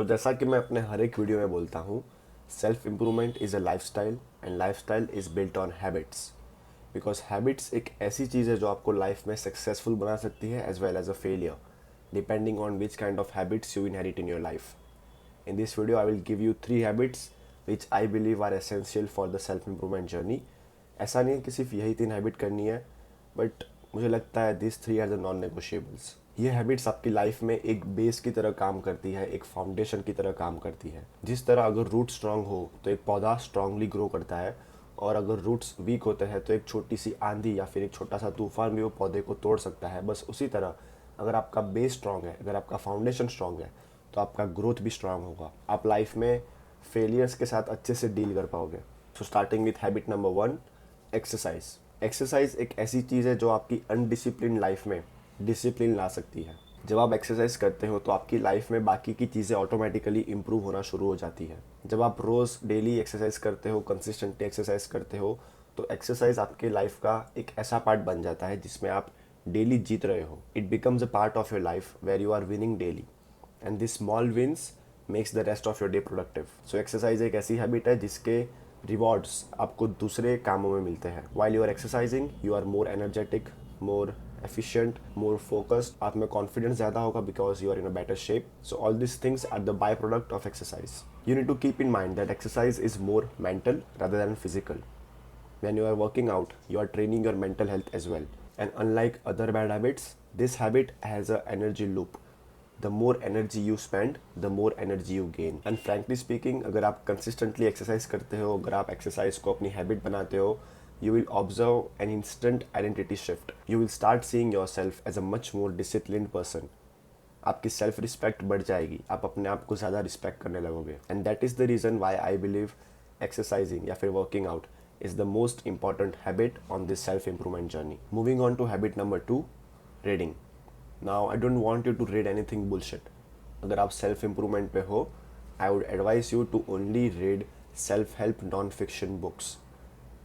जैसा कि मैं अपने हर एक वीडियो में बोलता हूँ, self improvement is a lifestyle and lifestyle is built on habits. Because habits एक ऐसी चीज़ है जो आपको लाइफ में सक्सेसफुल बना सकती है as well as a failure, depending on which kind of habits you inherit in your life. In this video, I will give you 3 habits which I believe are essential for the self improvement journey. ऐसा नहीं है कि सिर्फ यही 3 habit करनी है, but मुझे लगता है this 3 are the non negotiables. ये हैबिट्स आपकी लाइफ में एक बेस की तरह काम करती है, एक फाउंडेशन की तरह काम करती है. जिस तरह अगर रूट स्ट्रांग हो तो एक पौधा स्ट्रांगली ग्रो करता है, और अगर रूट्स वीक होते हैं तो एक छोटी सी आंधी या फिर एक छोटा सा तूफान भी वो पौधे को तोड़ सकता है. बस उसी तरह अगर आपका बेस स्ट्रांग है, अगर आपका फाउंडेशन स्ट्रांग है, तो आपका ग्रोथ भी स्ट्रांग होगा. आप लाइफ में फेलियर्स के साथ अच्छे से डील कर पाओगे. So starting with habit number 1, exercise. Exercise एक ऐसी चीज़ है जो आपकी अनडिसिप्लिन लाइफ में डिसिप्लिन ला सकती है. जब आप एक्सरसाइज करते हो तो आपकी लाइफ में बाकी की चीज़ें ऑटोमेटिकली इंप्रूव होना शुरू हो जाती है. जब आप रोज़ डेली एक्सरसाइज करते हो, कंसिस्टेंटली एक्सरसाइज करते हो, तो एक्सरसाइज आपके लाइफ का एक ऐसा पार्ट बन जाता है जिसमें आप डेली जीत रहे हो. It becomes a part of your life where you are winning daily, and this small wins makes the rest of your day productive. So exercise एक ऐसी हैबिट है जिसके रिवॉर्ड्स आपको दूसरे कामों में मिलते हैं. While you are exercising you are more energetic, more efficient, more focused, आप में कॉन्फिडेंस ज़्यादा होगा because you are in a better shape. So all these things are the byproduct of exercise. You need to keep in mind that exercise is more mental rather than physical. When you are working out, you are training your mental health as well. And unlike other bad habits, this habit has a energy loop. The more energy you spend, the more energy you gain. And frankly speaking, अगर आप consistently exercise करते हो, अगर आप exercise को अपनी habit बनाते हो, you will observe an instant identity shift. You will start seeing yourself as a much more disciplined person. आपकी सेल्फ रिस्पेक्ट बढ़ जाएगी, आप अपने आप को ज़्यादा रिस्पेक्ट करने लगोगे. And that is the reason why I believe exercising या फिर working out is the most important habit on this self improvement journey. Moving on to habit number 2, reading. Now I don't want you to read anything bullshit. अगर आप self improvement पे हो, I would advise you to only read self help non fiction books.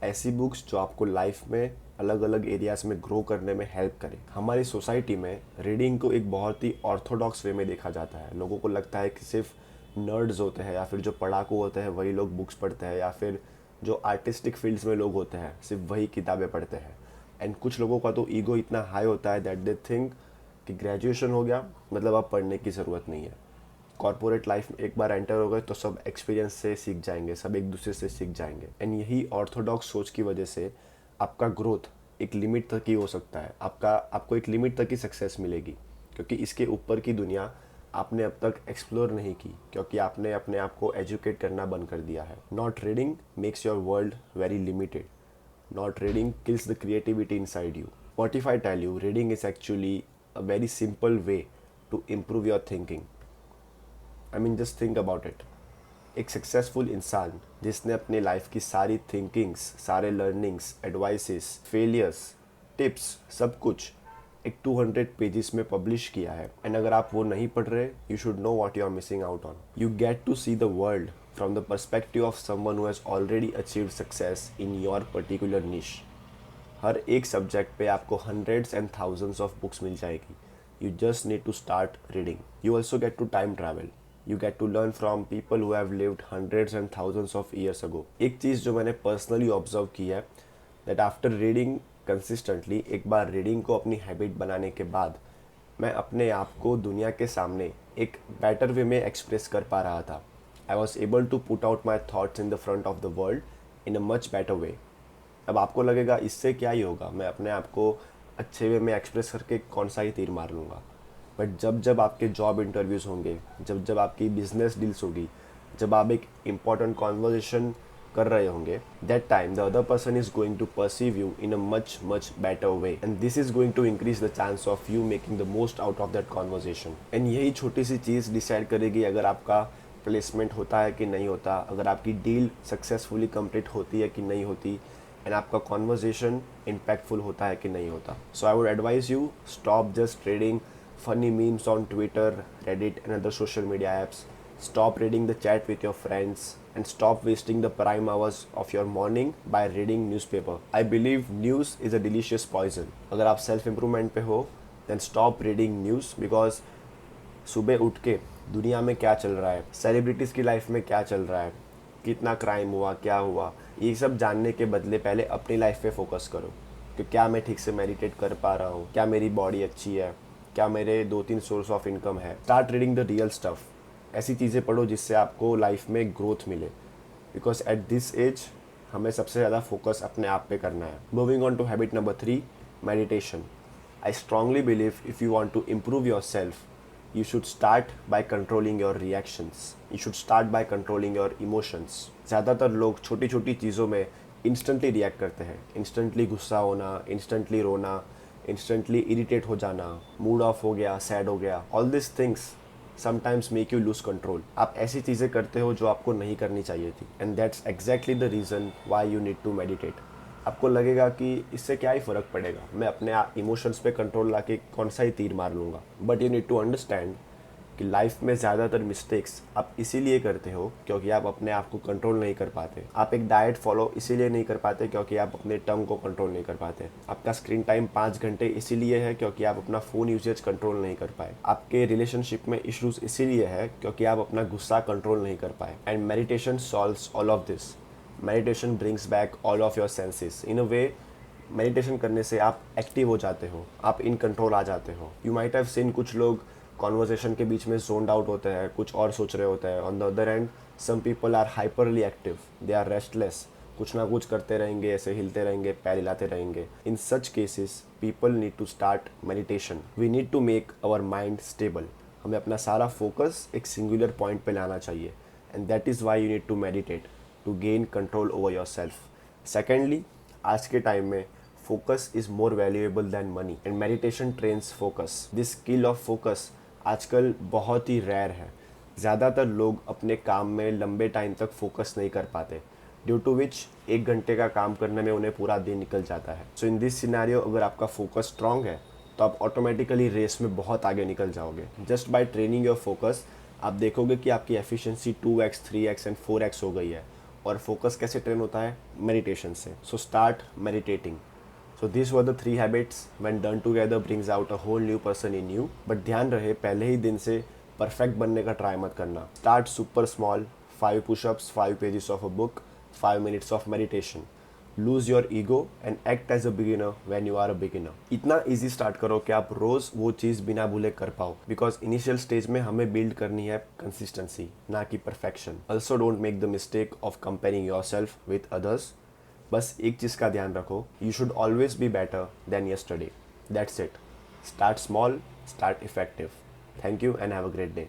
ऐसी books जो आपको life में अलग अलग एरियाज में ग्रो करने में हेल्प करे. हमारी सोसाइटी में रीडिंग को एक बहुत ही ऑर्थोडॉक्स वे में देखा जाता है. लोगों को लगता है कि सिर्फ नर्ड्स होते हैं या फिर जो पढ़ाकू होते हैं वही लोग बुक्स पढ़ते हैं, या फिर जो आर्टिस्टिक फील्ड्स में लोग होते हैं सिर्फ वही किताबें पढ़ते हैं. एंड कुछ लोगों का तो ईगो इतना हाई होता है दैट दे थिंक कि ग्रेजुएशन हो गया मतलब अब पढ़ने की ज़रूरत नहीं है. कॉर्पोरेट लाइफ में एक बार एंटर हो गए तो सब एक्सपीरियंस से सीख जाएंगे, सब एक दूसरे से सीख जाएंगे. एंड यही ऑर्थोडॉक्स सोच की वजह से आपका ग्रोथ एक लिमिट तक ही हो सकता है. आपको एक लिमिट तक ही सक्सेस मिलेगी, क्योंकि इसके ऊपर की दुनिया आपने अब तक एक्सप्लोर नहीं की, क्योंकि आपने अपने आप को एजुकेट करना बंद कर दिया है. Not reading makes your world very limited. Not reading kills the creativity inside you. What if I tell you reading is actually a very simple way to improve your thinking? I mean, just think about it. एक successful इंसान जिसने अपने life की सारी thinkings, सारे learnings, advices, failures, tips, सब कुछ एक 200 पेजेस में पब्लिश किया है. एंड अगर आप वो नहीं पढ़ रहे, you should know what you are missing out on. You get to see the world from the perspective of someone who has already achieved success in your particular niche. हर एक सब्जेक्ट पे आपको hundreds and thousands of books मिल जाएगी. You just need to start reading. You also get to time travel. You get to learn from people who have lived hundreds and thousands of years ago. एक चीज़ जो मैंने personally observe की है, that after reading consistently, एक बार reading को अपनी habit बनाने के बाद मैं अपने आप को दुनिया के सामने एक बेटर वे में एक्सप्रेस कर पा रहा था. I was able to put out my thoughts in the front of the world in a much better way. अब आपको लगेगा इससे क्या ही होगा, मैं अपने आप को अच्छे वे में एक्सप्रेस करके कौन सा ही तीर मार लूँगा. बट जब जब आपके जॉब इंटरव्यूज़ होंगे, जब जब आपकी बिजनेस डील्स होगी, जब आप एक इम्पॉर्टेंट कॉन्वर्जेशन कर रहे होंगे, that time the other person is going to perceive you in a much much better way, and this is going to increase the chance of you making the most out of that conversation. And यही छोटी सी चीज़ decide करेगी अगर आपका placement होता है कि नहीं होता, अगर आपकी डील सक्सेसफुली कंप्लीट होती है कि नहीं होती, एंड आपका कॉन्वर्जेशन इम्पैक्टफुल होता है कि नहीं होता. So I would advise you, stop just trading funny memes on Twitter, Reddit, and other social media apps. Stop reading the chat with your friends and stop wasting the prime hours of your morning by reading newspaper. I believe news is a delicious poison. अगर आप self improvement पे हो, then stop reading news, because सुबह उठ के दुनिया में क्या चल रहा है, सेलिब्रिटीज़ की लाइफ में क्या चल रहा है, कितना क्राइम हुआ, क्या हुआ, ये सब जानने के बदले पहले अपनी लाइफ पे फोकस करो कि क्या मैं ठीक से मेडिटेट कर पा रहा हूँ, क्या मेरी बॉडी अच्छी है, क्या मेरे 2-3 सोर्स ऑफ इनकम है। Start reading the real stuff. ऐसी चीज़ें पढ़ो जिससे आपको लाइफ में ग्रोथ मिले, बिकॉज एट दिस एज हमें सबसे ज़्यादा फोकस अपने आप पे करना है। Moving on to habit number 3, meditation. I strongly believe if you want to improve your self, you should start by controlling your reactions. You should start by controlling your emotions. ज़्यादातर लोग छोटी छोटी चीज़ों में इंस्टेंटली रिएक्ट करते हैं। Instantly गुस्सा होना, इंस्टेंटली रोना, इंस्टेंटली इरिटेट हो जाना, मूड ऑफ हो गया, सैड हो गया। All this things sometimes make you lose control. आप ऐसी चीज़ें करते हो जो आपको नहीं करनी चाहिए थी, and that's exactly the reason why you need to meditate. आपको लगेगा कि इससे क्या ही फ़र्क पड़ेगा, मैं अपने इमोशंस पे कंट्रोल लाके कौन सा ही तीर मार लूँगा। But you need to understand कि लाइफ में ज़्यादातर मिस्टेक्स आप इसीलिए करते हो क्योंकि आप अपने आप को कंट्रोल नहीं कर पाते। आप एक डाइट फॉलो इसीलिए नहीं कर पाते क्योंकि आप अपने टंग को कंट्रोल नहीं कर पाते। आपका स्क्रीन टाइम 5 घंटे इसीलिए है क्योंकि आप अपना फ़ोन यूजेज कंट्रोल नहीं कर पाए। आपके रिलेशनशिप में इश्यूज इसीलिए है क्योंकि आप अपना गुस्सा कंट्रोल नहीं कर पाए। And meditation solves all of this. Meditation brings back all of your senses. In a way meditation करने से आप एक्टिव हो जाते हो, आप इन कंट्रोल आ जाते हो। यू माइट हैव सीन कुछ लोग कॉन्वर्सेशन के बीच में जोन्ड आउट होते हैं, कुछ और सोच रहे होते हैं। On the other end some people are hyperly active, they are restless, कुछ ना कुछ करते रहेंगे, ऐसे हिलते रहेंगे, पैर हिलाते रहेंगे। In such cases people need to start meditation. We need to make our mind stable. हमें अपना सारा फोकस एक सिंगुलर पॉइंट पे लाना चाहिए, and that is why you need to meditate to gain control over your self. Secondly, आज के time में focus is more valuable than money, and meditation trains focus. This skill of focus आजकल बहुत ही rare है। ज़्यादातर लोग अपने काम में लंबे टाइम तक फोकस नहीं कर पाते, ड्यू टू विच 1 घंटे का काम करने में उन्हें पूरा दिन निकल जाता है। सो इन दिस सिनेरियो अगर आपका फोकस स्ट्रांग है तो आप ऑटोमेटिकली रेस में बहुत आगे निकल जाओगे। Just by training your focus आप देखोगे कि आपकी efficiency 2x, 3x and 4x हो गई है। और फोकस कैसे ट्रेन होता है? मेडिटेशन से। So start meditating. So these were the 3 habits when done together brings out a whole new person in you. But ध्यान रहे पहले ही दिन से परफेक्ट बनने का ट्राई मत करना। Start super small, 5 push-ups, 5 pages of a book, 5 minutes of meditation. Lose your ego and act as a beginner when you are a beginner. इतना easy start करो कि आप रोज़ वो चीज़ बिना भूले कर पाओ। Because initial stage में हमें build करनी है consistency, ना कि perfection. Also don't make the mistake of comparing yourself with others. बस एक चीज़ का ध्यान रखो, you should always be better than yesterday. That's it. Start small, start effective. Thank you and have a great day.